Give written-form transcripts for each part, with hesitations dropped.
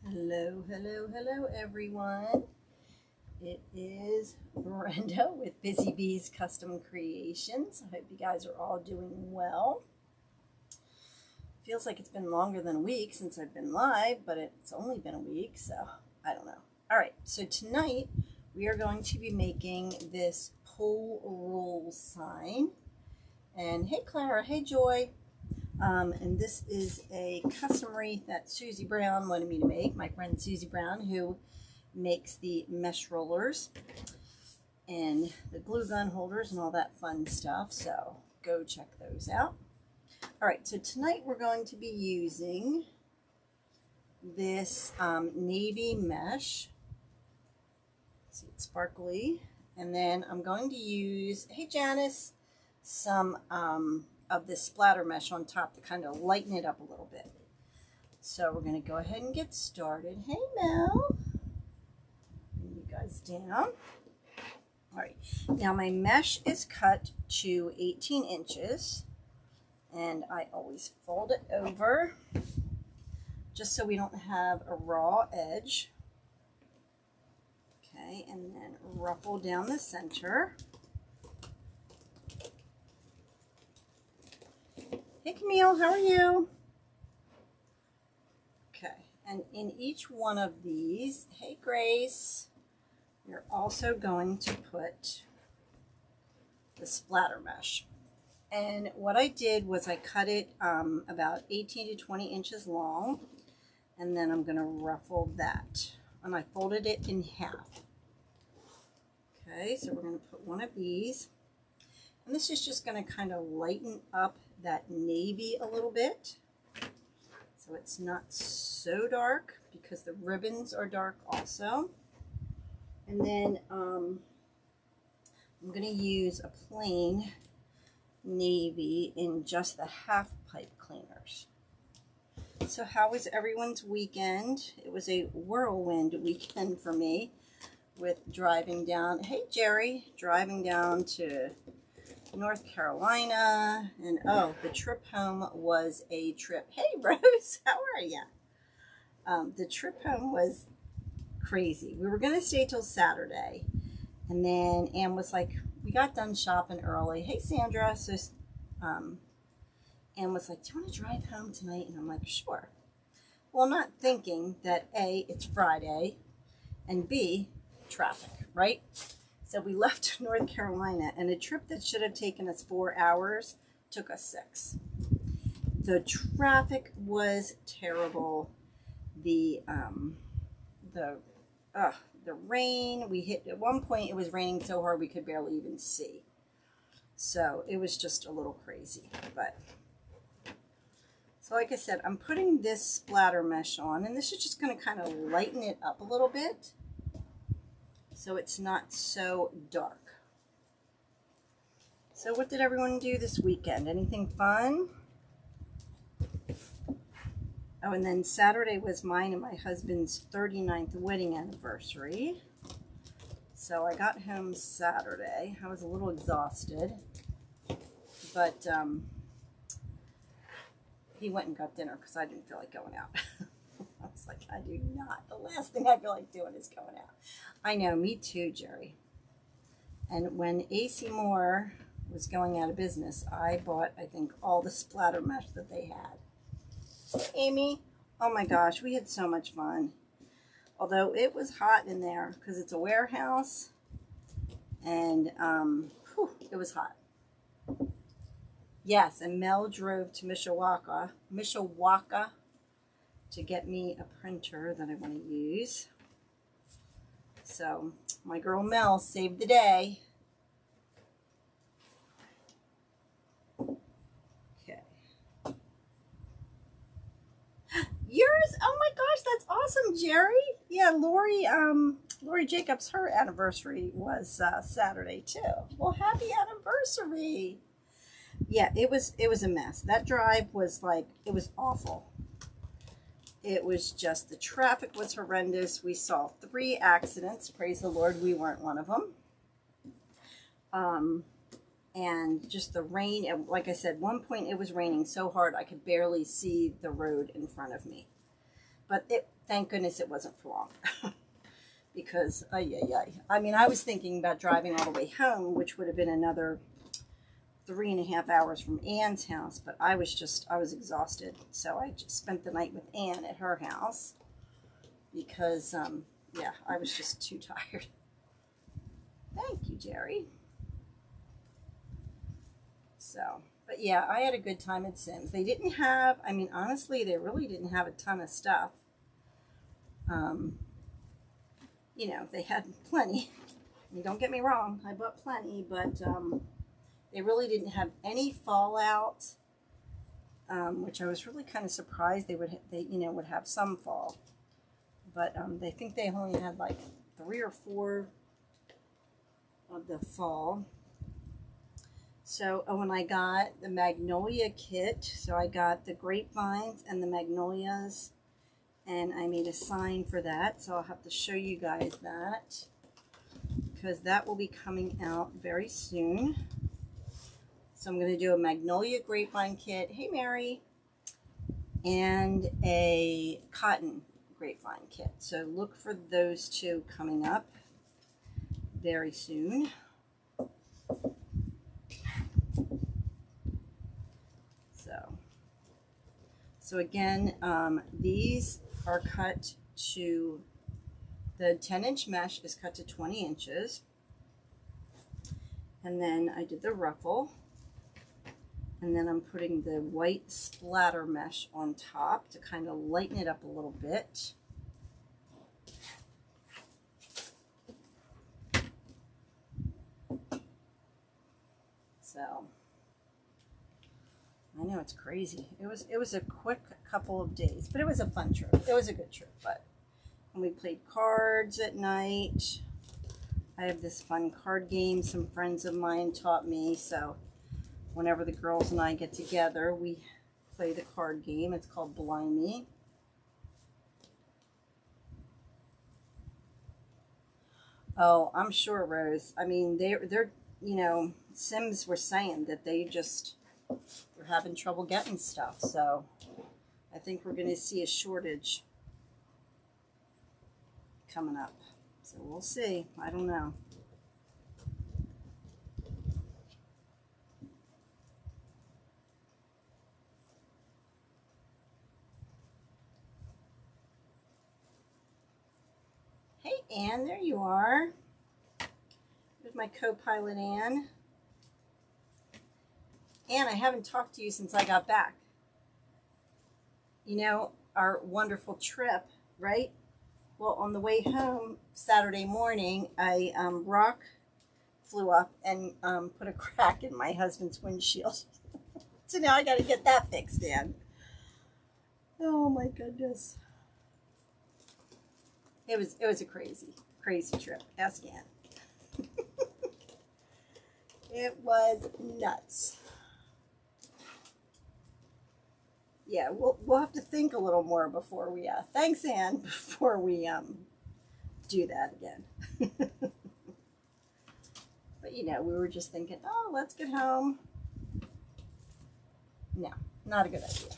Hello, hello, hello everyone. It is Brenda with Busy Bees Custom Creations. I hope you guys are all doing well. Feels like it's been longer than a week since I've been live, but it's only been a week, so I don't know. All right, so tonight we are going to be making this pull roll sign. And hey Clara, hey Joy. And this is a custom wreath that Susie Brown wanted me to make, my friend Susie Brown, who makes the mesh rollers and the glue gun holders and all that fun stuff. So go check those out. All right, so tonight we're going to be using this navy mesh. See, it's sparkly. And then I'm going to use, hey Janice, some of this splatter mesh on top to kind of lighten it up a little bit. So we're going to go ahead and get started. Hey Mel, bring you guys down. All right, now my mesh is cut to 18 inches and I always fold it over just so we don't have a raw edge. Okay, and then ruffle down the center. Hey Camille, how are you? Okay, and in each one of these, hey Grace, you're also going to put the splatter mesh. And what I did was I cut it about 18 to 20 inches long, and then I'm going to ruffle that. And I folded it in half. Okay, so we're going to put one of these. And this is just going to kind of lighten up that navy a little bit, so it's not so dark because the ribbons are dark also. And then I'm going to use a plain navy in just the half pipe cleaners. So how was everyone's weekend? It was a whirlwind weekend for me with driving down, hey Jerry, driving down to North Carolina, and oh, the trip home was a trip. Hey Rose, how are you? The trip home was crazy. We were going to stay till Saturday, and then Anne was like, we got done shopping early. Hey Sandra, so Anne was like, do you want to drive home tonight? And I'm like, sure. Well, not thinking that A, it's Friday, and B, traffic, right? So we left North Carolina, and a trip that should have taken us 4 hours took us 6. The traffic was terrible. The rain, we hit, at one point it was raining so hard we could barely even see. So it was just a little crazy. But so like I said, I'm putting this splatter mesh on, and this is just going to kind of lighten it up a little bit, so it's not so dark. So what did everyone do this weekend? Anything fun? Oh, and then Saturday was mine and my husband's 39th wedding anniversary. So I got home Saturday. I was a little exhausted, but he went and got dinner because I didn't feel like going out. I was like, I do not. The last thing I feel like doing is going out. I know, me too, Jerry. And when AC Moore was going out of business, I bought, I think, all the splatter mesh that they had. Amy, oh my gosh, we had so much fun. Although it was hot in there because it's a warehouse, and it was hot. Yes, and Mel drove to Mishawaka to get me a printer that I want to use. So my girl Mel saved the day. Okay. Yours? Oh my gosh, that's awesome, Jerry. Yeah, Lori Jacobs, her anniversary was Saturday too. Well, happy anniversary. Yeah, it was a mess. That drive was like, it was awful. It was just, the traffic was horrendous. We saw 3 accidents. Praise the Lord, we weren't one of them. And just the rain, like I said, one point it was raining so hard I could barely see the road in front of me. But thank goodness it wasn't for long. Because, I mean, I was thinking about driving all the way home, which would have been another 3.5 hours from Anne's house, but I was exhausted. So I just spent the night with Anne at her house because, yeah, I was just too tired. Thank you, Jerry. So, but yeah, I had a good time at Sims. They didn't have, I mean, honestly, they really didn't have a ton of stuff. You know, they had plenty. I mean, don't get me wrong, I bought plenty, but they really didn't have any Fallout, which I was really kind of surprised they would have some fall, but they think they only had like 3 or 4 of the fall. So when I got the Magnolia kit, so I got the grapevines and the magnolias, and I made a sign for that, so I'll have to show you guys that because that will be coming out very soon. So I'm going to do a magnolia grapevine kit, hey Mary, and a cotton grapevine kit. So look for those two coming up very soon. So again, these are cut to, the 10-inch mesh is cut to 20 inches. And then I did the ruffle. And then I'm putting the white splatter mesh on top to kind of lighten it up a little bit. So I know it's crazy. It was a quick couple of days, but it was a fun trip. It was a good trip. But and we played cards at night. I have this fun card game some friends of mine taught me. So whenever the girls and I get together, we play the card game. It's called Blind Me. Oh, I'm sure, Rose. I mean, they're you know, Sims were saying that they're having trouble getting stuff. So I think we're going to see a shortage coming up. So we'll see. I don't know. Hey, Anne, there you are. There's my co-pilot, Anne. Anne, I haven't talked to you since I got back. You know, our wonderful trip, right? Well, on the way home Saturday morning, rock flew up and put a crack in my husband's windshield. So now I got to get that fixed, Anne. Oh my goodness. It was a crazy trip. Ask Anne. It was nuts. Yeah, we'll have to think a little more before we thanks Anne before we do that again. But you know, we were just thinking, oh, let's get home. No, not a good idea.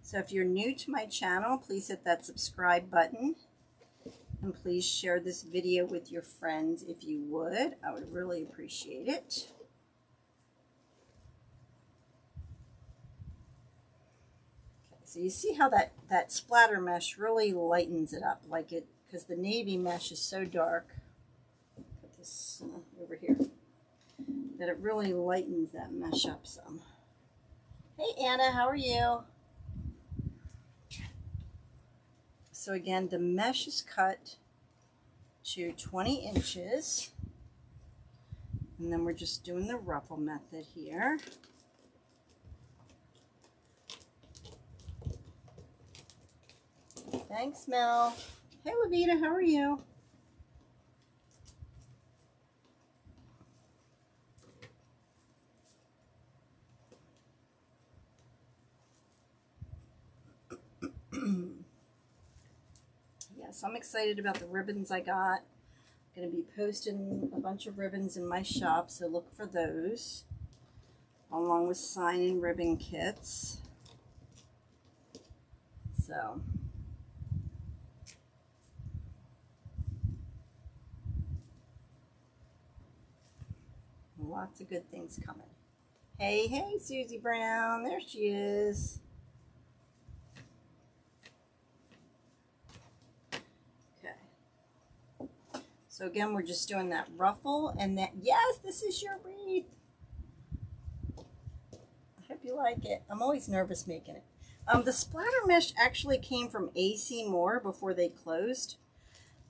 So if you're new to my channel, please hit that subscribe button. And please share this video with your friends if you would. I would really appreciate it. Okay, so you see how that splatter mesh really lightens it up, like it, because the navy mesh is so dark. Put this over here. That it really lightens that mesh up some. Hey Anna, how are you? So again, the mesh is cut to 20 inches. And then we're just doing the ruffle method here. Thanks, Mel. Hey, Lavita, how are you? Yes, I'm excited about the ribbons I got. I'm going to be posting a bunch of ribbons in my shop, so look for those. along with sign and ribbon kits. So lots of good things coming. Hey, hey, Susie Brown, there she is. Okay. So again, we're just doing that ruffle and that, yes, this is your wreath. I hope you like it. I'm always nervous making it. The splatter mesh actually came from AC Moore before they closed.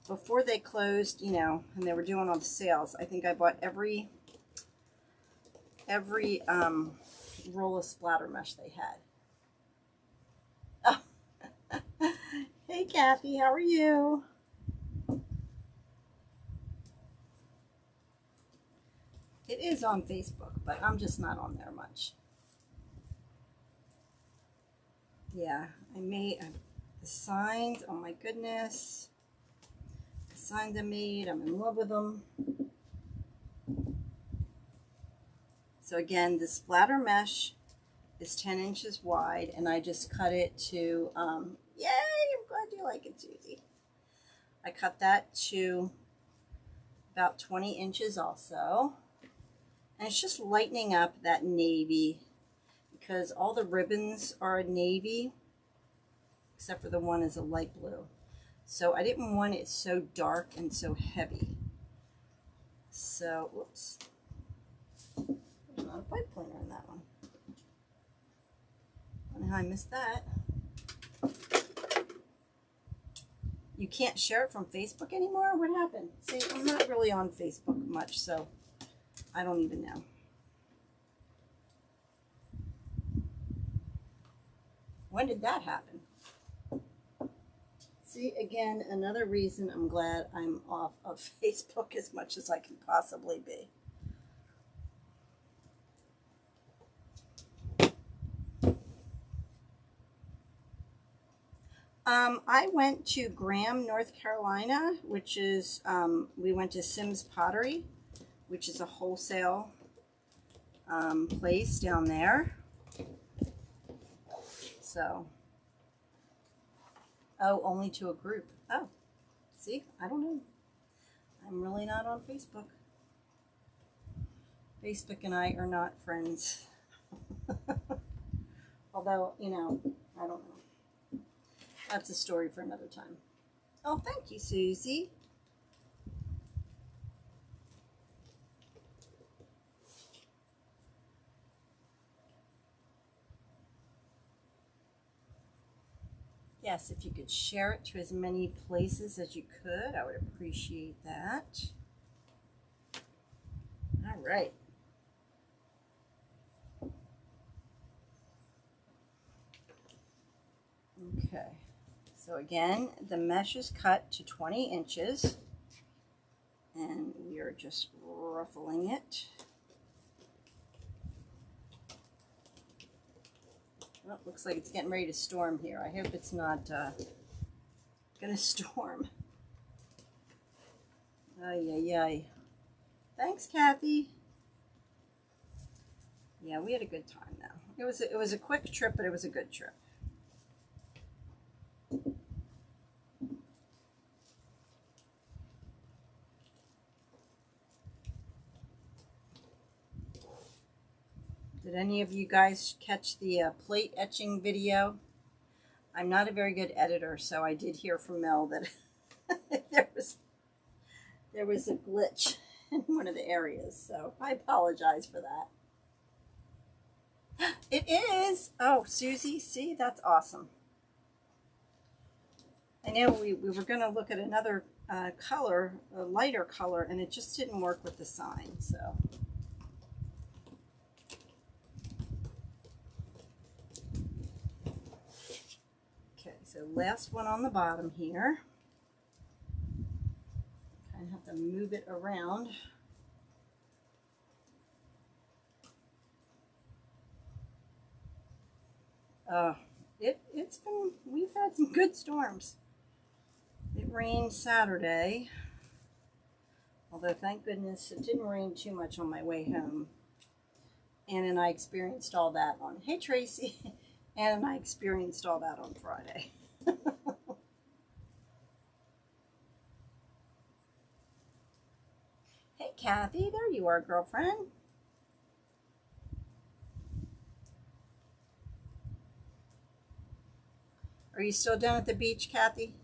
Before they closed, you know, and they were doing all the sales, I think I bought every roll of splatter mesh they had. Oh. Hey Kathy, how are you? It is on Facebook, but I'm just not on there much. Yeah, I made the signs. Oh my goodness. The signs I made, I'm in love with them. So again, the splatter mesh is 10 inches wide, and I just cut it to, yay, I'm glad you like it, Susie. I cut that to about 20 inches also. And it's just lightening up that navy because all the ribbons are a navy, except for the one is a light blue. So I didn't want it so dark and so heavy. So, whoops. There's not a pipe cleaner in that one. I don't know how I missed that. You can't share it from Facebook anymore? What happened? See, I'm not really on Facebook much, so I don't even know. When did that happen? See, again, another reason I'm glad I'm off of Facebook as much as I can possibly be. I went to Graham, North Carolina, which is, we went to Sims Pottery, which is a wholesale place down there. So, oh, only to a group. Oh, see, I don't know. I'm really not on Facebook. Facebook and I are not friends. Although, you know, I don't know. That's a story for another time. Oh, thank you, Susie. Yes, if you could share it to as many places as you could, I would appreciate that. All right. Okay. So again, the mesh is cut to 20 inches, and we are just ruffling it. Well, it looks like it's getting ready to storm here. I hope it's not gonna storm. Ay, ay, ay. Thanks, Kathy. Yeah, we had a good time though. It was a quick trip, but it was a good trip. Did any of you guys catch the plate etching video? I'm not a very good editor, so I did hear from Mel that there was a glitch in one of the areas, so I apologize for that. It is! Oh, Susie, see, that's awesome. I know we were going to look at another color, a lighter color, and it just didn't work with the sign, so. Okay, so last one on the bottom here. Kind of have to move it around. We've had some good storms. It rained Saturday, although thank goodness it didn't rain too much on my way home. Ann and I experienced all that on, hey Tracy, Ann and I experienced all that on Friday. Hey Kathy, there you are, girlfriend. Are you still down at the beach, Kathy?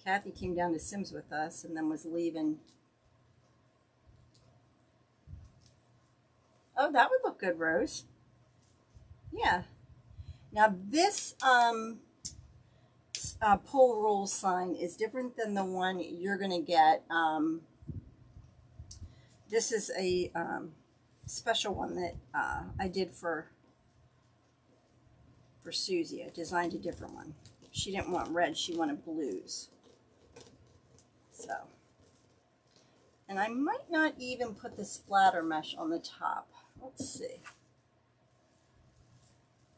Kathy came down to Sims with us and then was leaving. Oh, that would look good, Rose. Yeah. Now this pull rule sign is different than the one you're going to get. This is a special one that I did for Susie. I designed a different one. She didn't want red, she wanted blues. So, and I might not even put the splatter mesh on the top. Let's see.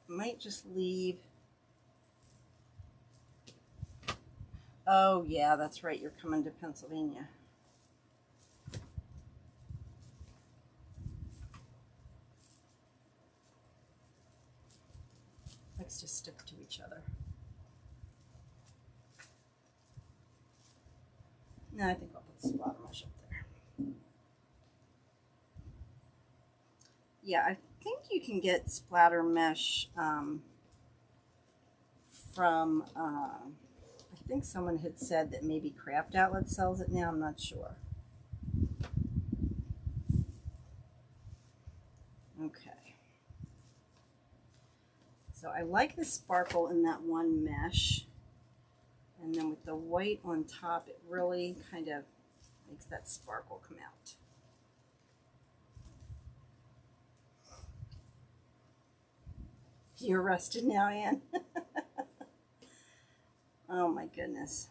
I might just leave. Oh yeah, that's right, you're coming to Pennsylvania. Likes to stick to each other. No, I think I'll put the splatter mesh up there. Yeah, I think you can get splatter mesh from, I think someone had said that maybe Craft Outlet sells it now, I'm not sure. Okay. So I like the sparkle in that one mesh. And then with the white on top, it really kind of makes that sparkle come out. You're rested now, Anne. Oh my goodness.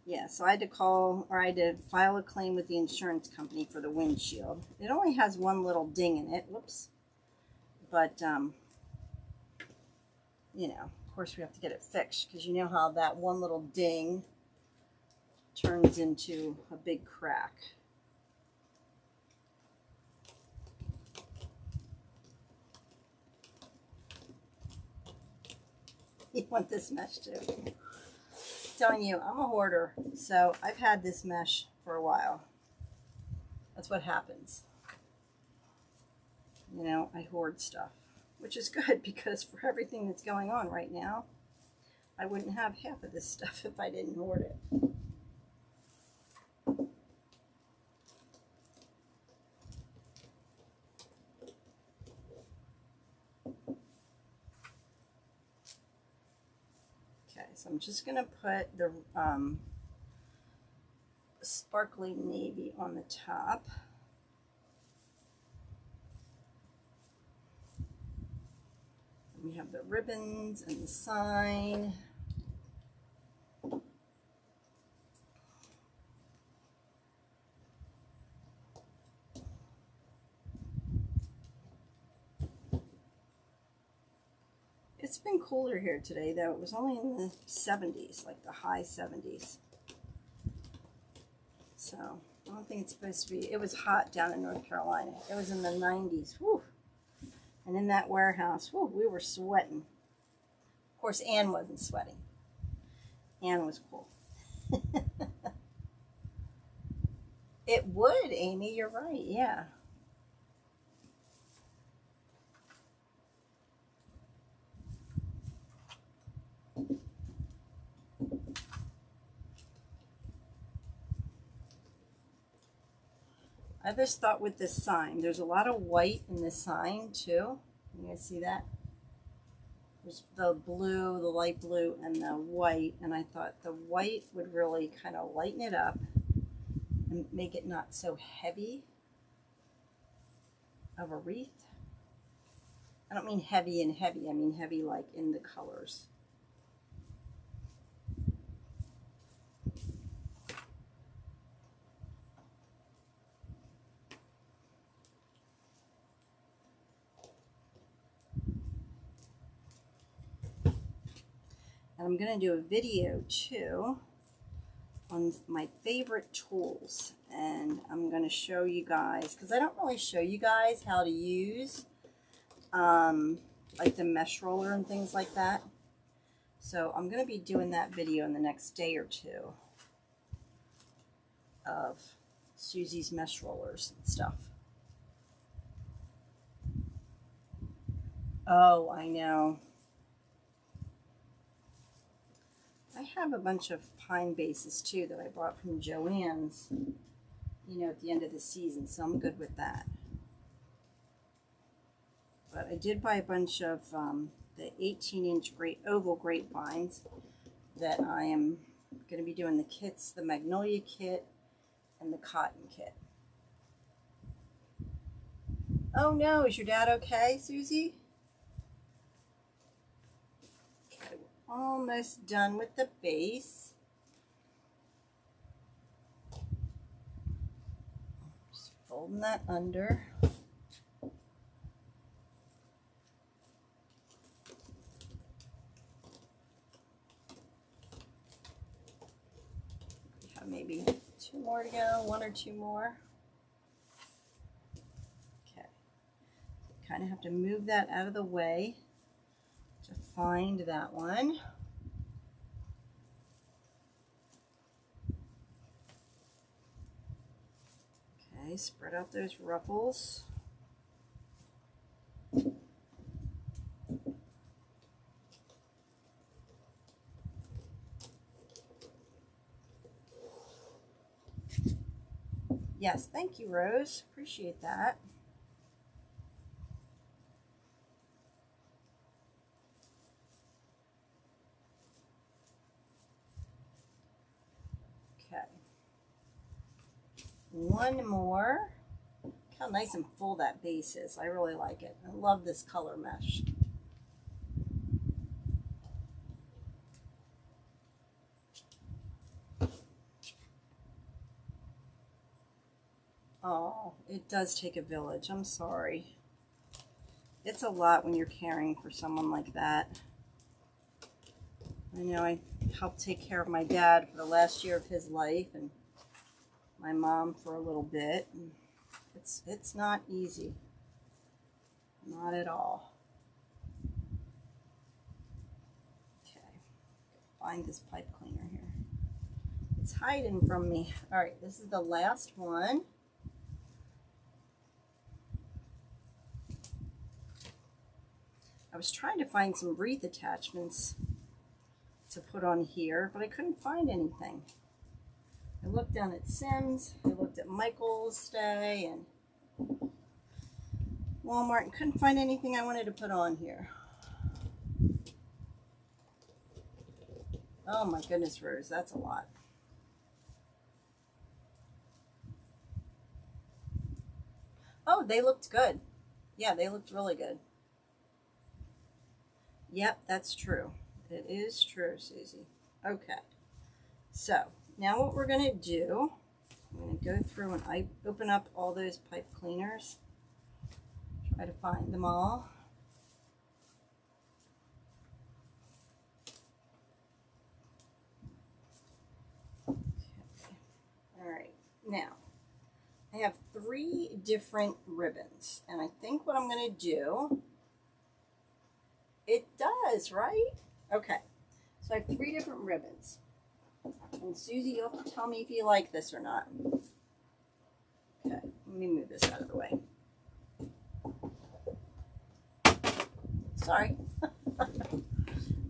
Yeah, so I had to file a claim with the insurance company for the windshield. It only has one little ding in it. Whoops. But, you know, of course we have to get it fixed because you know how that one little ding turns into a big crack. You want this mesh too? I'm telling you, I'm a hoarder, so I've had this mesh for a while. That's what happens. You know, I hoard stuff, which is good because for everything that's going on right now, I wouldn't have half of this stuff if I didn't hoard it. Okay, so I'm just going to put the sparkly navy on the top. We have the ribbons and the sign. It's been cooler here today, though. It was only in the 70s, like the high 70s. So I don't think it's supposed to be. It was hot down in North Carolina. It was in the 90s. Whew. And in that warehouse, whew, we were sweating. Of course, Anne wasn't sweating. Anne was cool. It would, Amy. You're right. Yeah. I just thought with this sign, there's a lot of white in this sign too. You guys see that? There's the blue, the light blue, and the white. And I thought the white would really kind of lighten it up and make it not so heavy of a wreath. I don't mean heavy and heavy. I mean heavy like in the colors. And I'm going to do a video too on my favorite tools, and I'm going to show you guys, because I don't really show you guys how to use like the mesh roller and things like that. So I'm going to be doing that video in the next day or two of Susie's mesh rollers and stuff. Oh, I know. I have a bunch of pine bases too that I bought from Joann's, you know, at the end of the season, so I'm good with that. But I did buy a bunch of the 18-inch oval grapevines that I am going to be doing the kits, the Magnolia kit and the Cotton kit. Oh no, is your dad okay, Susie? Okay, we're almost done with the base. Just folding that under. Maybe two more to go, one or two more. Okay, kind of have to move that out of the way to find that one. Okay, spread out those ruffles. Yes, thank you, Rose. Appreciate that. Okay. One more. Look how nice and full that base is. I really like it. I love this color mesh. Oh, it does take a village. I'm sorry. It's a lot when you're caring for someone like that. I know I helped take care of my dad for the last year of his life and my mom for a little bit. It's not easy. Not at all. Okay. Find this pipe cleaner here. It's hiding from me. All right, this is the last one. I was trying to find some wreath attachments to put on here, but I couldn't find anything. I looked down at Sims, I looked at Michael's Stay and Walmart and couldn't find anything I wanted to put on here. Oh my goodness, Rose, that's a lot. Oh, they looked good. Yeah, they looked really good. Yep, that's true. It is true, Susie. Okay. So, now what we're going to do, I'm going to go through and I open up all those pipe cleaners. Try to find them all. Okay. All right. Now, I have 3 different ribbons, and I think what I'm going to do, it does, right? Okay, so I have 3 different ribbons. And Susie, you'll have to tell me if you like this or not. Okay, let me move this out of the way. Sorry.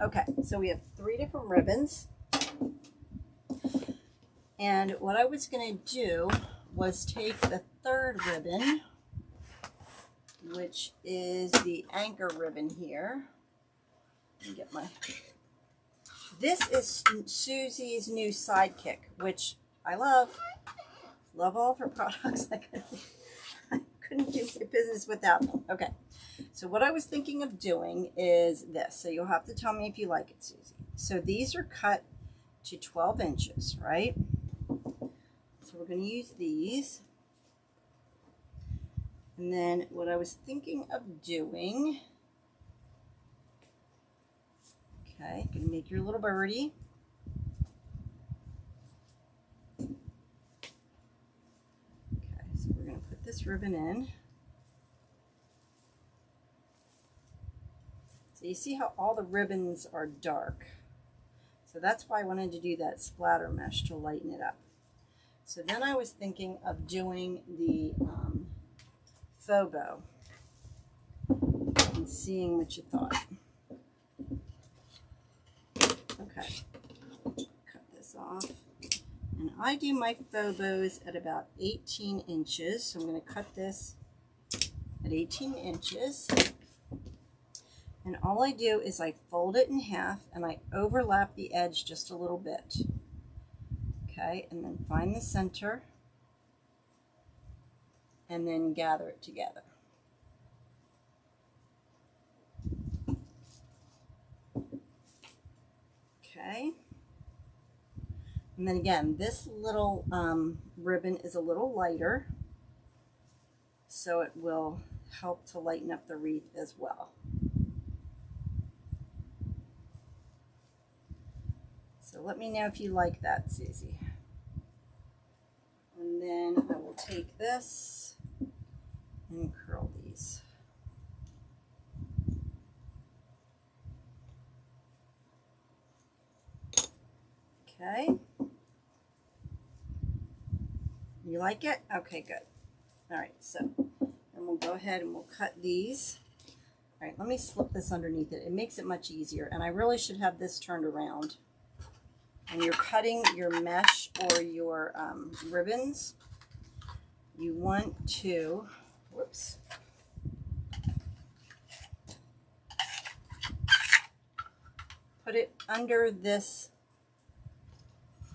Okay, so we have 3 different ribbons. And what I was going to do was take the 3rd ribbon, which is the anchor ribbon here. Let me get my... This is Susie's new sidekick, which I love. Love all of her products. I couldn't do my business without them. Okay, so what I was thinking of doing is this. So you'll have to tell me if you like it, Susie. So these are cut to 12 inches, right? So we're going to use these. And then what I was thinking of doing... Okay, gonna make your little birdie. put this ribbon in. So you see how all the ribbons are dark. So that's why I wanted to do that splatter mesh to lighten it up. So then I was thinking of doing the faux bow and seeing what you thought. Okay, cut this off. And I do my faux bows at about 18 inches. So I'm going to cut this at 18 inches. And all I do is I fold it in half and I overlap the edge just a little bit. Okay, and then find the center and then gather it together. Okay. And then again, this little ribbon is a little lighter, so it will help to lighten up the wreath as well. So let me know if you like that, Susie. And then I will take this and curl these. Okay. You like it? Okay, good. All right, so then we'll go ahead and we'll cut these. All right, let me slip this underneath it. It makes it much easier, and I really should have this turned around. And you're cutting your mesh or your ribbons. You want to, whoops, put it under this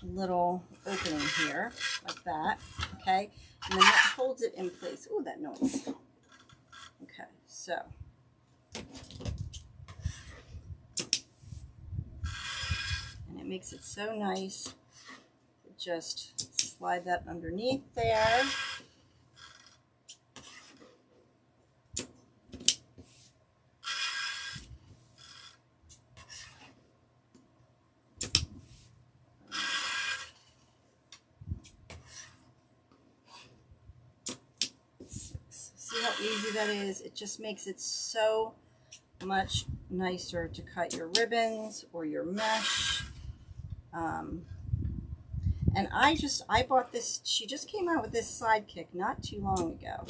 little opening here, like that, okay? And then that holds it in place. Oh, that noise. Okay, so. And it makes it so nice. Just slide that underneath there. See how easy that is? It just makes it so much nicer to cut your ribbons or your mesh. And I bought this, she just came out with this sidekick not too long ago.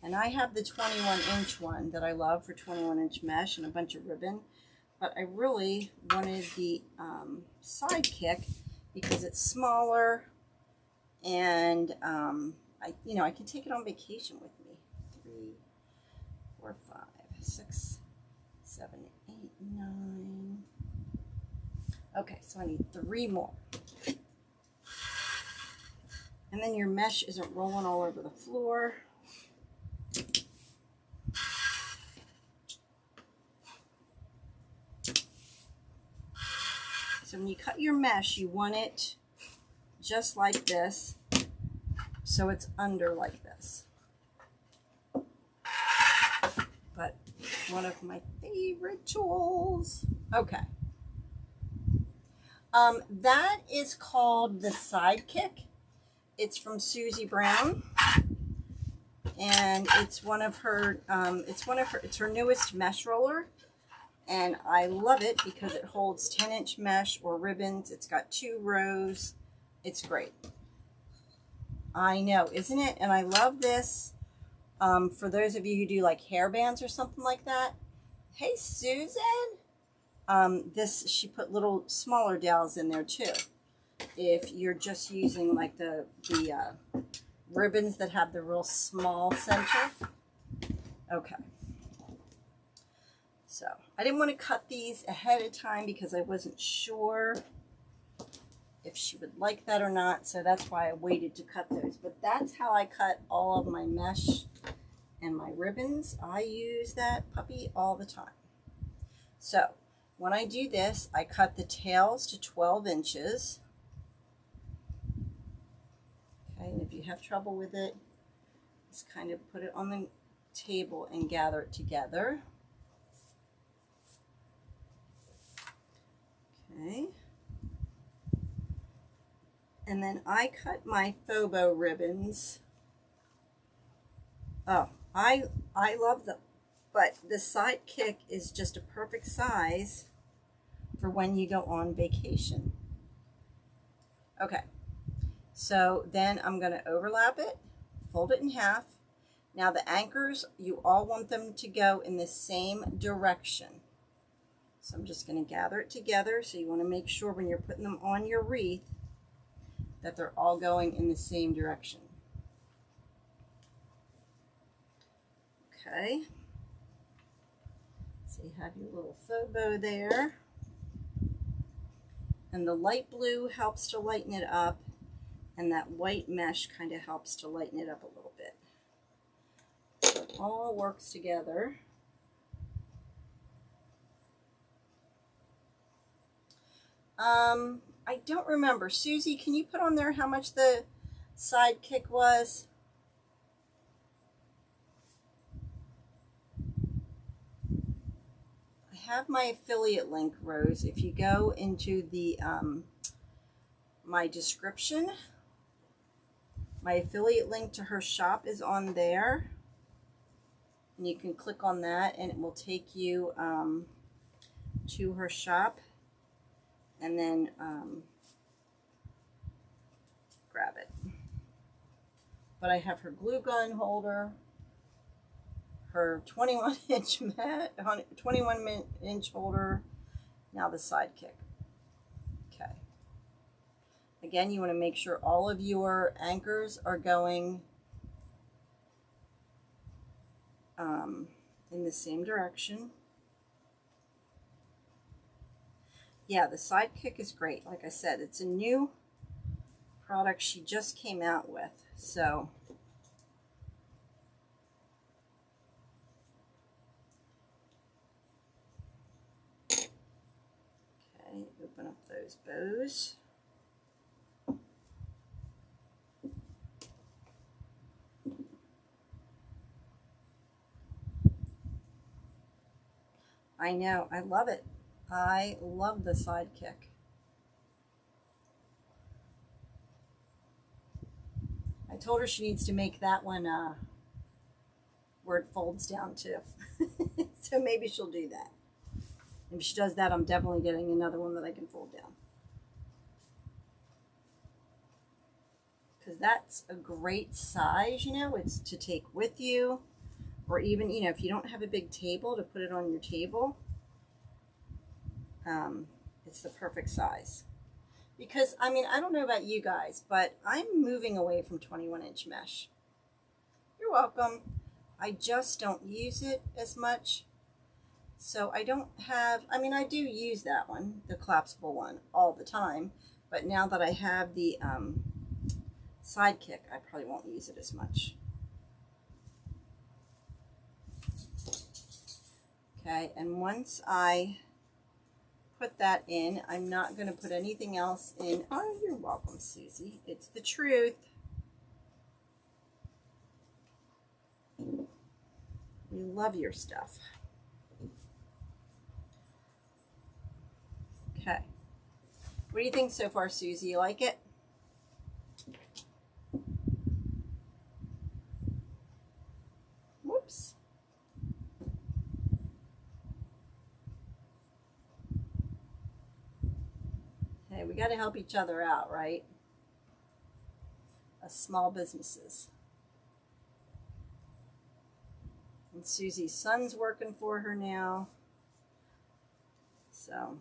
And I have the 21-inch one that I love for 21-inch mesh and a bunch of ribbon. But I really wanted the sidekick because it's smaller and I can take it on vacation with me. 3, 4, 5, 6, 7, 8, 9. Okay, so I need 3 more. And then your mesh isn't rolling all over the floor. So when you cut your mesh, you want it just like this, so it's under like this. But one of my favorite tools. Okay. That is called the Sidekick. It's from Susie Brown, and it's her newest mesh roller, and I love it because it holds 10-inch mesh or ribbons. It's got 2 rows. It's great. I know, isn't it? And I love this for those of you who do like hair bands or something like that. Hey, Susan. She put little smaller dowels in there too. If you're just using like the ribbons that have the real small center. Okay. So I didn't want to cut these ahead of time because I wasn't sure if she would like that or not. So that's why I waited to cut those. But that's how I cut all of my mesh and my ribbons. I use that puppy all the time. So when I do this, I cut the tails to 12 inches. Okay, and if you have trouble with it, just kind of put it on the table and gather it together. Okay. And then I cut my faux bow ribbons Oh, I love them. But the Sidekick is just a perfect size for when you go on vacation. Okay, so then I'm going to overlap it, fold it in half. Now the anchors, you all want them to go in the same direction. So I'm just going to gather it together. So you want to make sure when you're putting them on your wreath that they're all going in the same direction. Okay. So you have your little faux bow there. And the light blue helps to lighten it up, and that white mesh kind of helps to lighten it up a little bit. So it all works together. I don't remember. Susie, can you put on there how much the Sidekick was? I have my affiliate link, Rose. If you go into the my description, my affiliate link to her shop is on there. And you can click on that and it will take you to her shop. And then grab it. But I have her glue gun holder, her 21-inch mat, 21-inch holder, now the Sidekick. Okay. Again, you want to make sure all of your anchors are going in the same direction. Yeah, the Sidekick is great. Like I said, it's a new product she just came out with. So okay, open up those bows. I know, I love it. I love the Sidekick. I told her she needs to make that one where it folds down too. So maybe she'll do that. If she does that, I'm definitely getting another one that I can fold down. Because that's a great size, you know, it's to take with you. Or even, you know, if you don't have a big table to put it on your table, it's the perfect size. Because, I mean, I don't know about you guys, but I'm moving away from 21-inch mesh. You're welcome. I just don't use it as much. So I don't have, I mean, I do use that one, the collapsible one, all the time. But now that I have the Sidekick, I probably won't use it as much. Okay, and once I put that in, I'm not going to put anything else in. Oh, you're welcome, Susie. It's the truth. We love your stuff. Okay. What do you think so far, Susie? You like it? Whoops. Hey, we got to help each other out, right? As small businesses. And Susie's son's working for her now. So.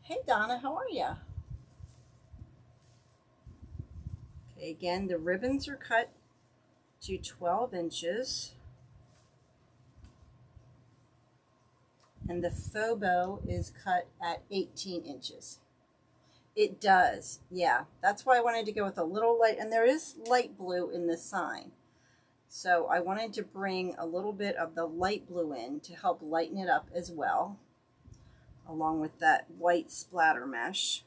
Hey, Donna, how are you? Okay, again, the ribbons are cut to 12 inches. And the faux bow is cut at 18 inches. It does, yeah. That's why I wanted to go with a little light, and there is light blue in this sign. So I wanted to bring a little bit of the light blue in to help lighten it up as well, along with that white splatter mesh.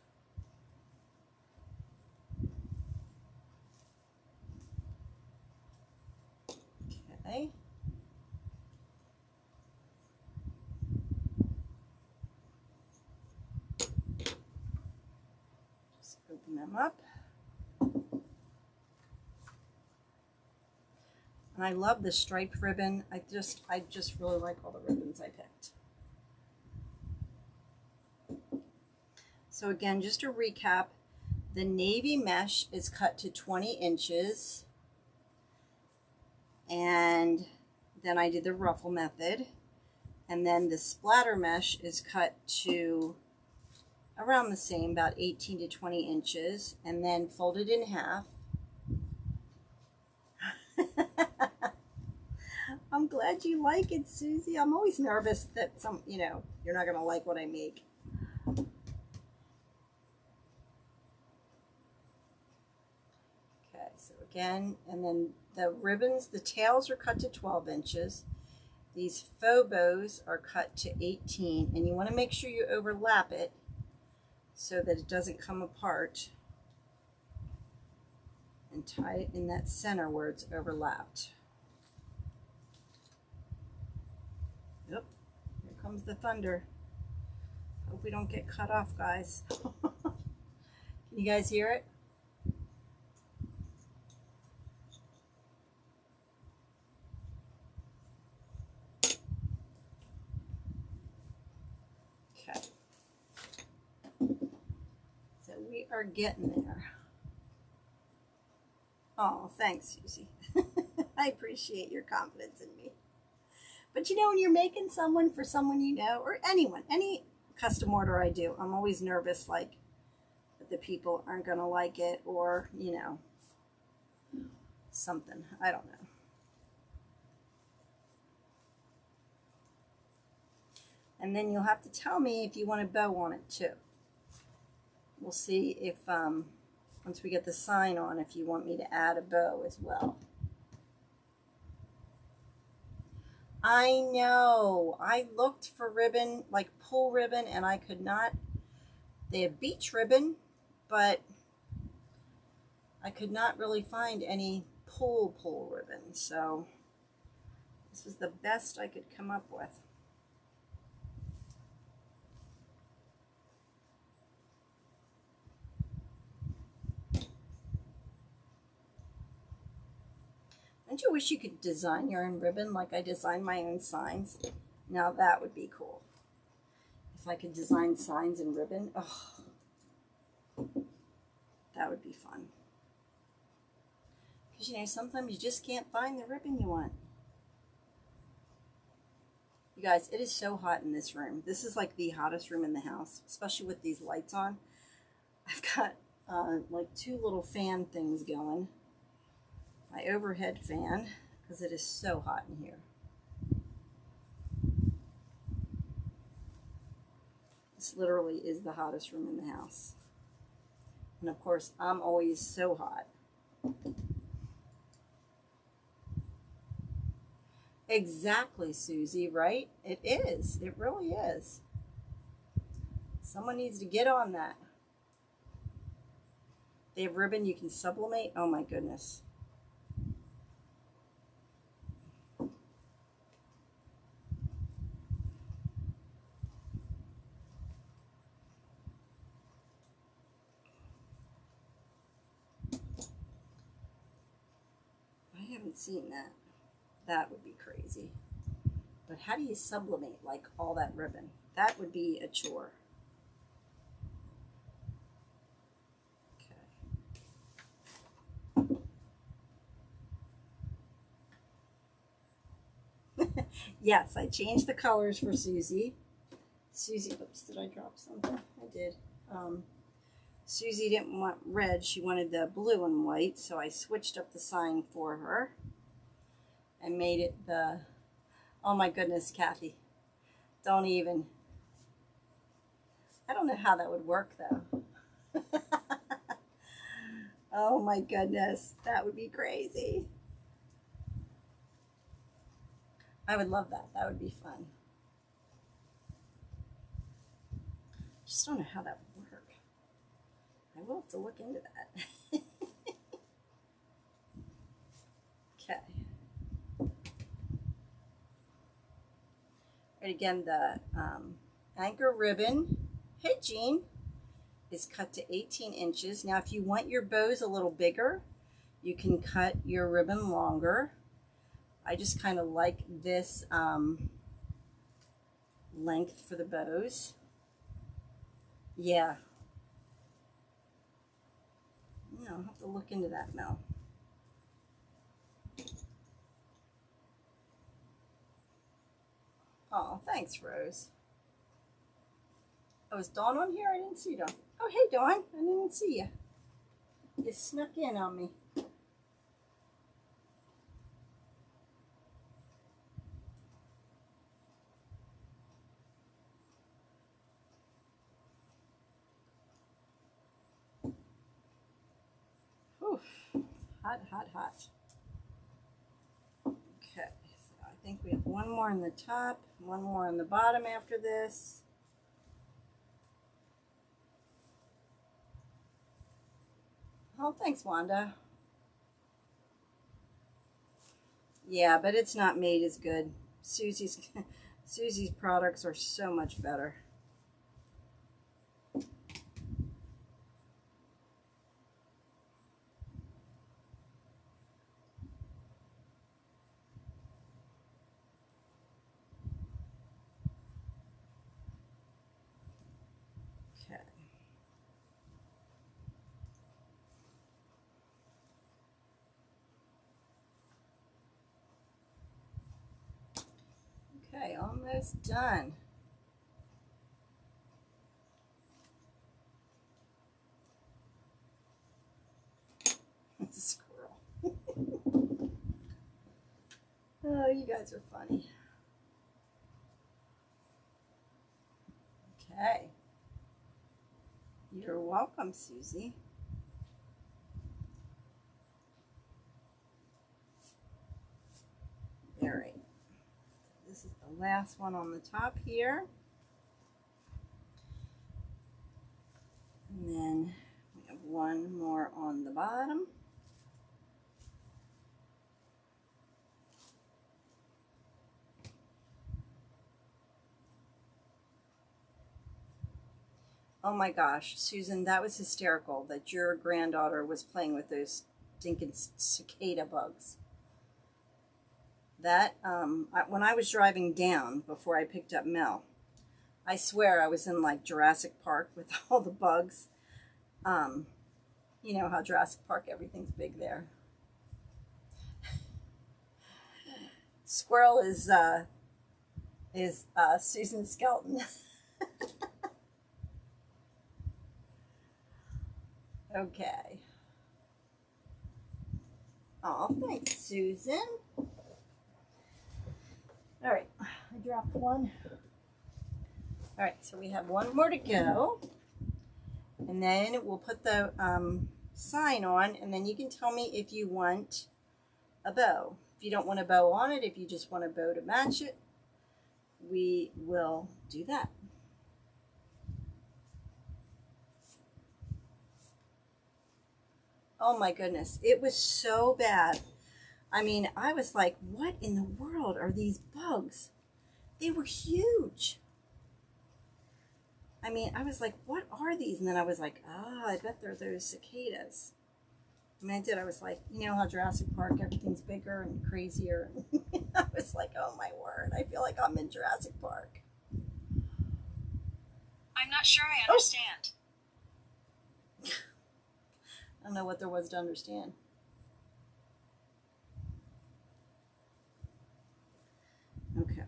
Okay. Just Open them up. And I love the striped ribbon. I just really like all the ribbons I picked. So again, just to recap, the navy mesh is cut to 20 inches. And then I did the ruffle method. And then the splatter mesh is cut to around the same, about 18 to 20 inches, and then folded in half. I'm glad you like it, Susie. I'm always nervous that you're not going to like what I make. Okay, so again, and then the ribbons, the tails are cut to 12 inches. These faux bows are cut to 18, and you want to make sure you overlap it so that it doesn't come apart, and tie it in that center where it's overlapped. Yep, here comes the thunder. Hope we don't get cut off, guys. Can you guys hear it? Okay. So we are getting there. Oh, thanks, Susie. I appreciate your confidence in me. But when you're making someone for someone you know, or anyone, any custom order I do, I'm always nervous, like, that the people aren't going to like it, or, something. I don't know. And then you'll have to tell me if you want a bow on it, too. We'll see if, once we get the sign on, if you want me to add a bow as well. I know. I looked for ribbon, like pull ribbon, and I could not. They have beach ribbon, but I could not really find any pull ribbon. So this was the best I could come up with. Don't you wish you could design your own ribbon like I designed my own signs? Now that would be cool. If I could design signs in ribbon, oh, that would be fun. Because, sometimes you just can't find the ribbon you want. You guys, it is so hot in this room. This is like the hottest room in the house, especially with these lights on. I've got like 2 little fan things going. My overhead fan, because it is so hot in here. This literally is the hottest room in the house. And of course, I'm always so hot. Exactly, Susie, right? It is. It really is. Someone needs to get on that. They have ribbon you can sublimate. Oh my goodness. I haven't seen that. That would be crazy. But how do you sublimate like all that ribbon? That would be a chore. Okay. Yes, I changed the colors for Susie. Susie, oops, did I drop something? I did. Susie didn't want red. She wanted the blue and white, so I switched up the sign for her and made it the, oh my goodness, Kathy. Don't even. I don't know how that would work, though. Oh my goodness, that would be crazy. I would love that. That would be fun. Just don't know how that would work. I will have to look into that. Okay. And again, the anchor ribbon. Hey, Jean. is cut to 18 inches. Now, if you want your bows a little bigger, you can cut your ribbon longer. I just kind of like this length for the bows. Yeah. No, I'll have to look into that, Mel. Oh, thanks, Rose. Oh, is Dawn on here? I didn't see Dawn. Oh, hey, Dawn. I didn't see you. You snuck in on me. Oof. Hot, hot, hot. Okay, so I think we have one more on the top, one more on the bottom after this. Oh, thanks, Wanda. Yeah, but it's not made as good. Susie's products are so much better. Okay, almost done. Squirrel. Oh, you guys are funny. Okay. You're welcome, Susie. All right. This is the last one on the top here. And then we have one more on the bottom. Oh my gosh, Susan, that was hysterical that your granddaughter was playing with those stinking cicada bugs. That, when I was driving down before I picked up Mel, I swear I was in like Jurassic Park with all the bugs. You know how Jurassic Park, everything's big there. Squirrel is Susan Skeleton. Okay. Oh, thanks, Susan. All right, I dropped one. All right, so we have one more to go. And then we'll put the sign on, and then you can tell me if you want a bow. If you don't want a bow on it, if you just want a bow to match it, we will do that. Oh my goodness, it was so bad. I mean, I was like, what in the world are these bugs? They were huge. I mean, I was like, what are these? And then I was like, ah, I bet they're those cicadas. I mean, I was like, you know how Jurassic Park, everything's bigger and crazier. I was like, oh my word, I feel like I'm in Jurassic Park. I'm not sure I understand. I don't know what there was to understand. Okay.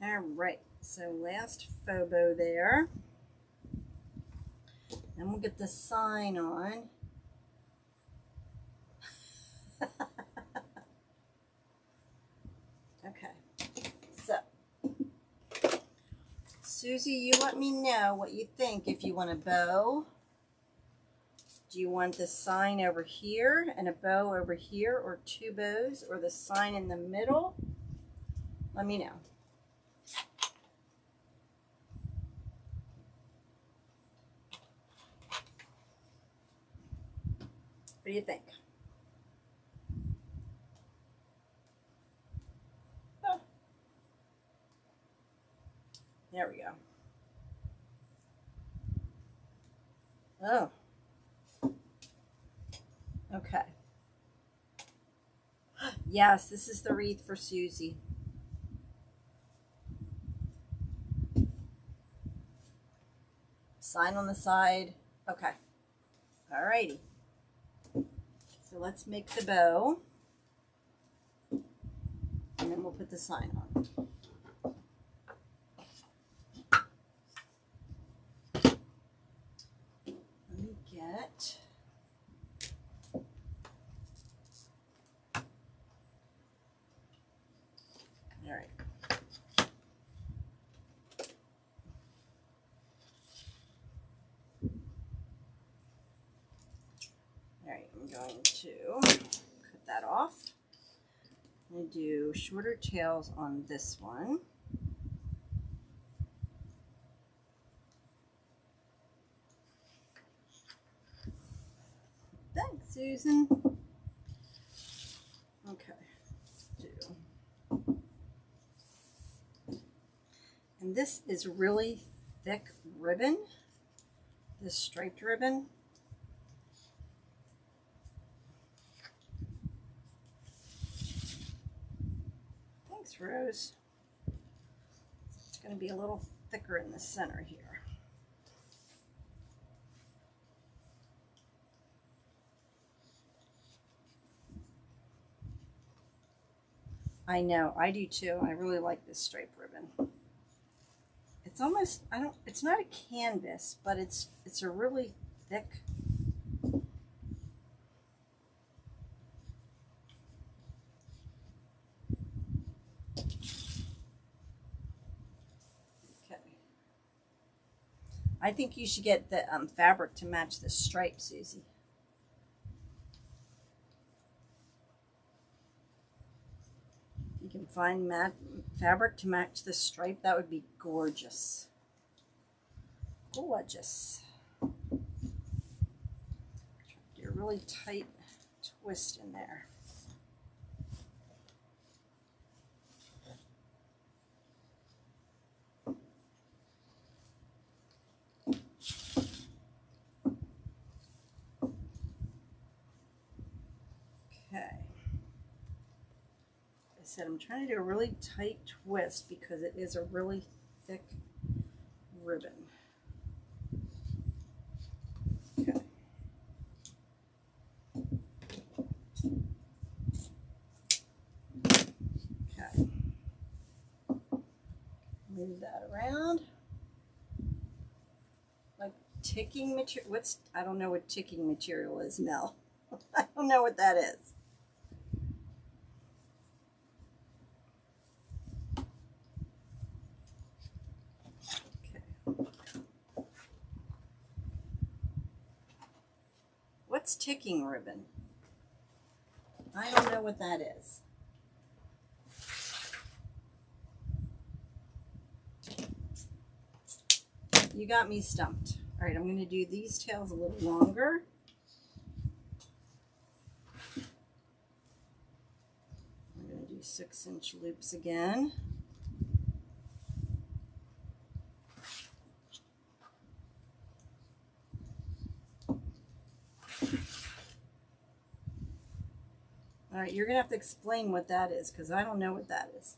All right, so last faux bow there. Then we'll get the sign on. Okay, so Susie, you let me know what you think. If you want a bow, do you want the sign over here and a bow over here, or two bows, or the sign in the middle? Let me know. What do you think? Oh, okay. Yes, this is the wreath for Susie. Sign on the side. Okay. Alrighty. So let's make the bow. And then we'll put the sign on. Let me get... Alright. Alright, I'm going to cut that off. I'm going to do shorter tails on this one. Thanks, Susan. Okay. And this is really thick ribbon, this striped ribbon. Thanks, Rose. It's going to be a little thicker in the center here. I know, I do too. I really like this striped ribbon. It's almost, it's not a canvas, but it's a really thick. Okay. I think you should get the fabric to match the stripe, Susie. You can find fabric to match the stripe. That would be gorgeous. Gorgeous. Do a really tight twist in there. Said I'm trying to do a really tight twist because it is a really thick ribbon. Okay. Okay. Move that around. Like ticking material. I don't know what ticking material is, Mel. I don't know what that is. What's ticking ribbon? I don't know what that is. You got me stumped. All right, I'm going to do these tails a little longer. I'm going to do 6-inch loops again. All right, you're going to have to explain what that is because I don't know what that is.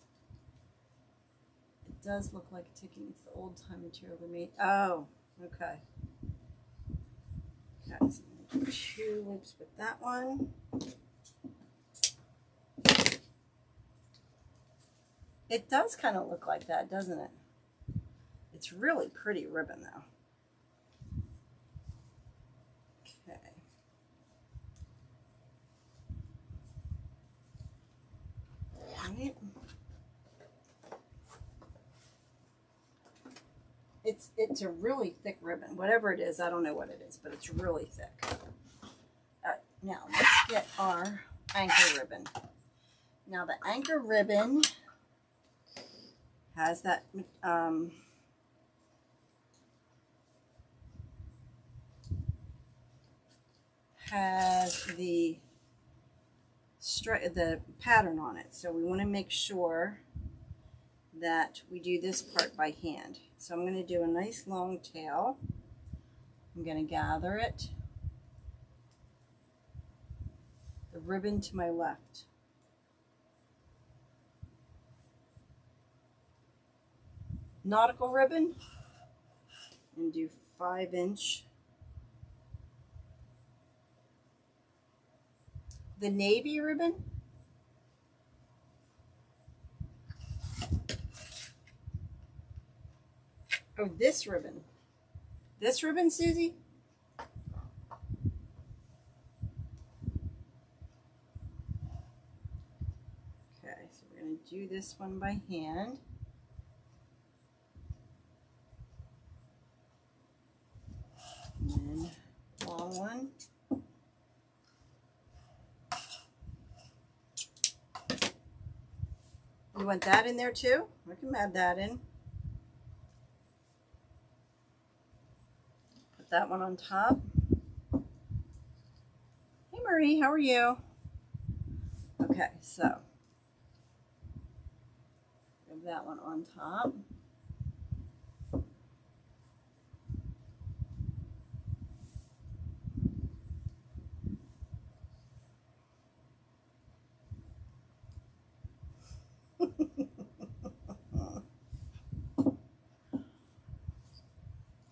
It does look like ticking. It's the old time material they made. Oh, okay. Okay, so I'm going to do 2 loops with that one. It does kind of look like that, doesn't it? It's really pretty ribbon though. Right. It's a really thick ribbon. Whatever it is, I don't know what it is, but it's really thick. All right, now let's get our anchor ribbon. Now the anchor ribbon has that has the pattern on it, so we want to make sure that we do this part by hand. So I'm going to do a nice long tail I'm going to gather it, the ribbon to my left. Nautical ribbon, and do 5-inch. The navy ribbon, oh, this ribbon, Susie. Okay, so we're going to do this one by hand. And then long one. You want that in there too? I can add that in. Put that one on top. Hey Marie, how are you? Okay, so have that one on top.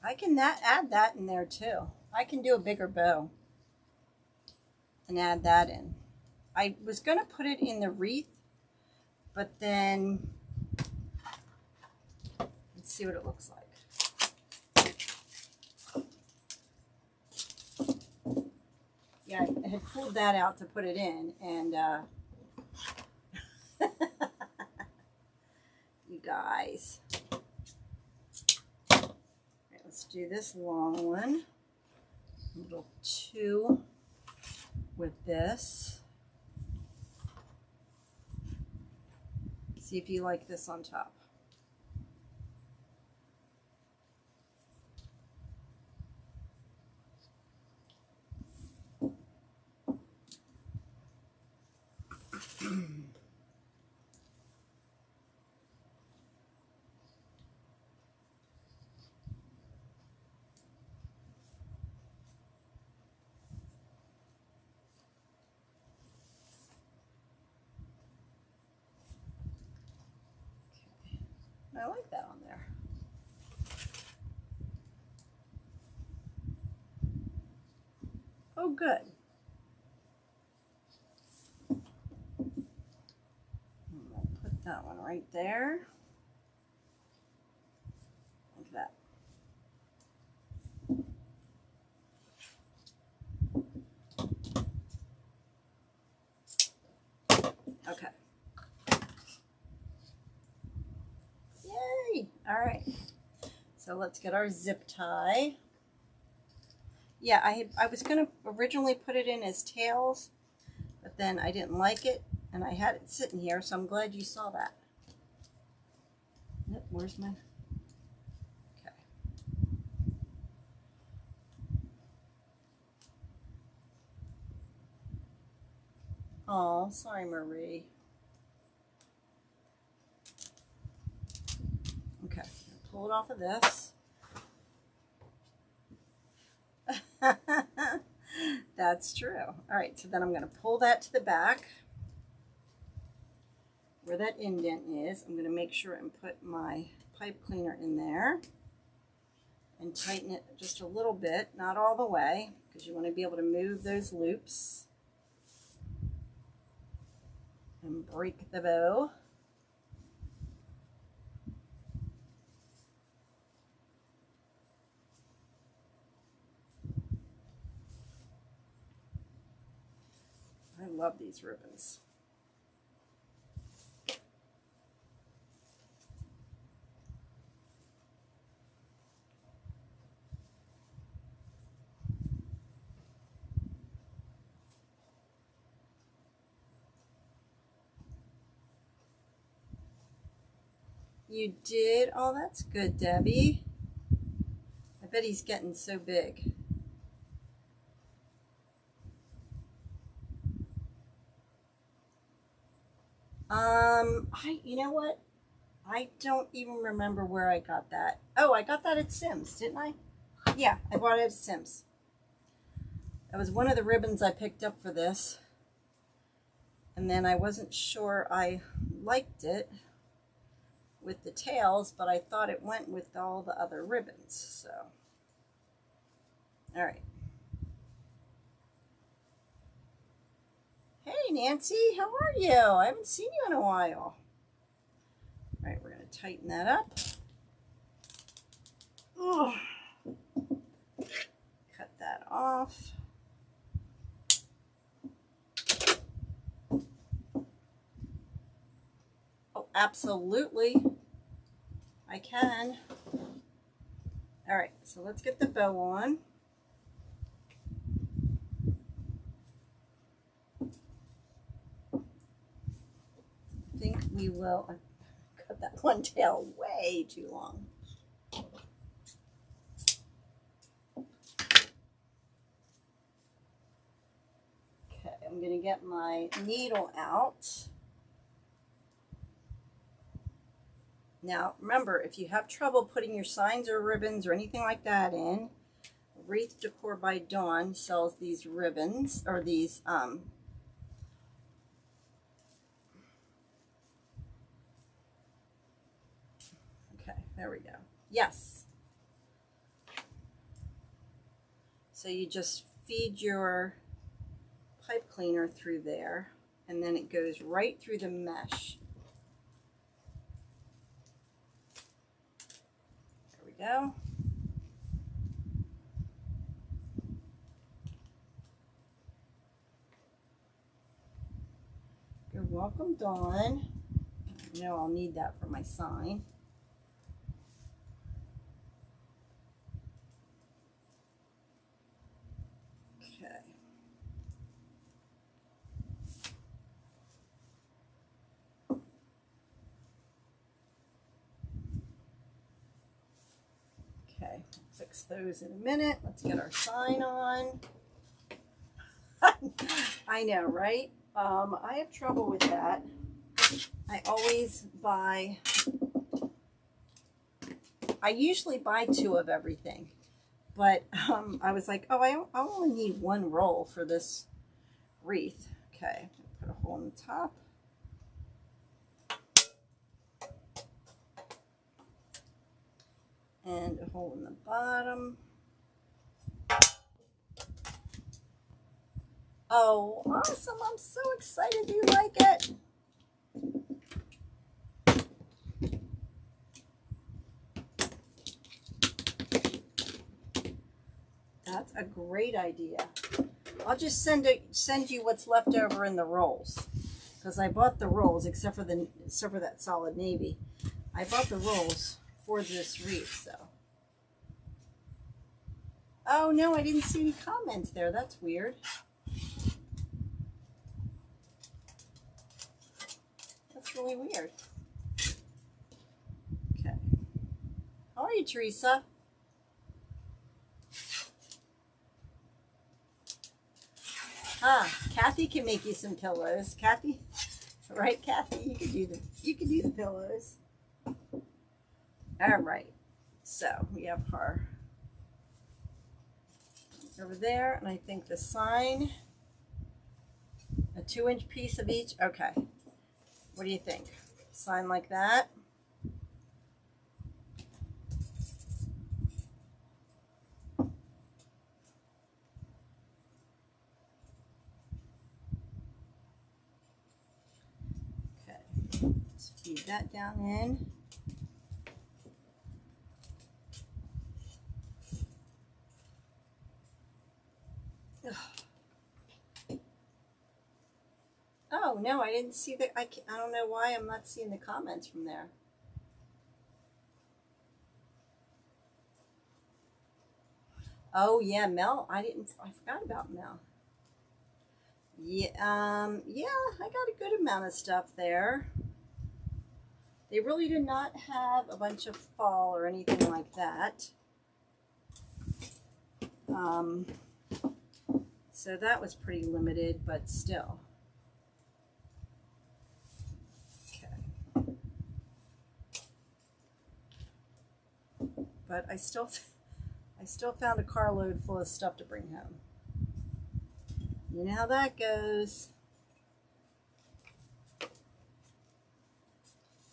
I can add that in there too. I can do a bigger bow and add that in. I was going to put it in the wreath, but then let's see what it looks like. Yeah, I had pulled that out to put it in, and you guys. Let's do this long one, little 2 with this. See if you like this on top. I like that on there. Oh, good. I'll put that one right there. Like that. Okay. Yay! All right. So let's get our zip tie. Yeah, I was going to originally put it in as tails, but then I didn't like it, and I had it sitting here, so I'm glad you saw that. Nope, where's my... Okay. Oh, sorry, Marie. Okay, pull it off of this. That's true. All right, so then I'm going to pull that to the back where that indent is. I'm going to make sure and put my pipe cleaner in there and tighten it just a little bit, not all the way, because you want to be able to move those loops and break the bow. I love these ribbons. You did? Oh, that's good, Debbie. I bet he's getting so big. You know what? I don't even remember where I got that. Oh, I got that at Sims, didn't I? Yeah, I bought it at Sims. That was one of the ribbons I picked up for this. And then I wasn't sure I liked it with the tails, but I thought it went with all the other ribbons. So, all right. Hey, Nancy, how are you? I haven't seen you in a while. All right, we're going to tighten that up. Ugh. Cut that off. Oh, absolutely. I can. All right, so let's get the bow on. I think we will cut that one tail way too long. Okay, I'm going to get my needle out. Now, remember, if you have trouble putting your signs or ribbons or anything like that in, Wreath Decor by Dawn sells these ribbons, or these, okay, there we go. Yes. So you just feed your pipe cleaner through there, and then it goes right through the mesh. There we go. You're welcome, Dawn. You know I'll need that for my sign. Okay. Okay, fix those in a minute. Let's get our sign on. I know, right? I have trouble with that. I always buy, I usually buy 2 of everything, but I was like, oh, I only need 1 roll for this wreath. Okay, put a hole in the top. And a hole in the bottom. Oh, awesome. I'm so excited you like it. That's a great idea. I'll just send you what's left over in the rolls, because I bought the rolls except for that solid navy. I bought the rolls for this wreath, so. Oh no, I didn't see any comments there. That's weird. That's really weird. Okay. How are you, Teresa? Kathy can make you some pillows. Kathy, right, Kathy? You can do the pillows. All right. So we have her over there, and I think the sign, a 2-inch piece of each. Okay. What do you think? Sign like that. Let's feed that down in. Oh no, I didn't see that. I don't know why I'm not seeing the comments from there. Oh yeah, Mel. I forgot about Mel. Yeah, yeah, I got a good amount of stuff there. They really did not have a bunch of fall or anything like that. So that was pretty limited, but still. Okay. But I I still found a carload full of stuff to bring home. You know how that goes.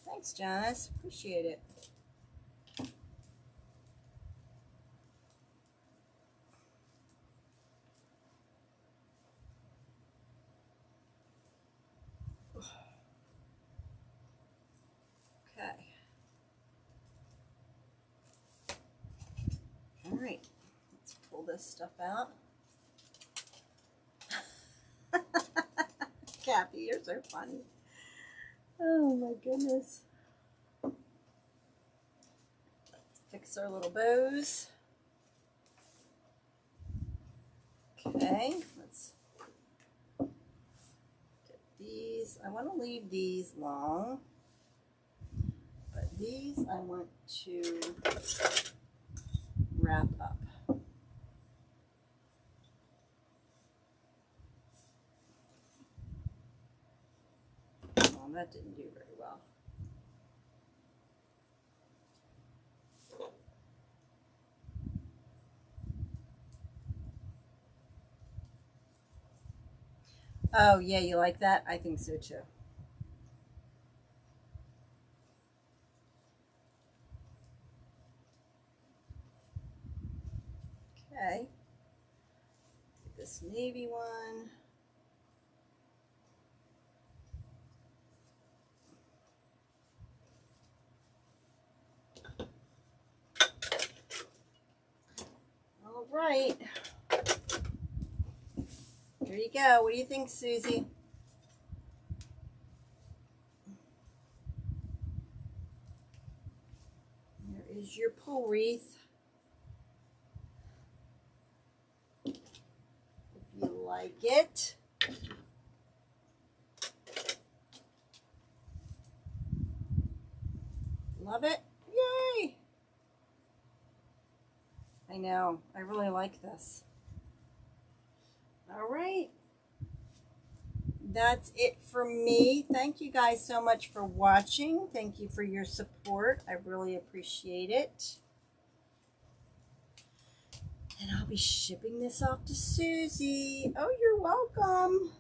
Thanks, Janice. Appreciate it. Okay. All right. Let's pull this stuff out. Kathy, you're so funny. Oh my goodness. Let's fix our little bows. Okay, let's get these. I want to leave these long, but these I want to wrap up. Oh, that didn't do very well. Oh, yeah, you like that? I think so too. Okay. This navy one. All right. Here you go. What do you think, Susie? There is your pull wreath. If you like it. Love it. Yay! I know. I really like this. All right. That's it for me. Thank you guys so much for watching. Thank you for your support. I really appreciate it. And I'll be shipping this off to Susie. Oh, you're welcome.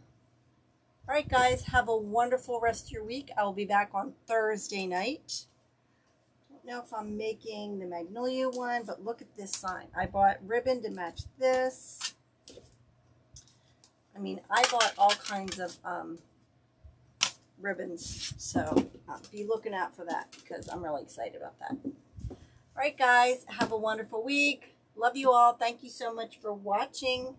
All right, guys. Have a wonderful rest of your week. I will be back on Thursday night. Don't know if I'm making the Magnolia one, but look at this sign. I bought ribbon to match this. I mean, I bought all kinds of ribbons, so be looking out for that because I'm really excited about that. All right, guys, have a wonderful week. Love you all. Thank you so much for watching.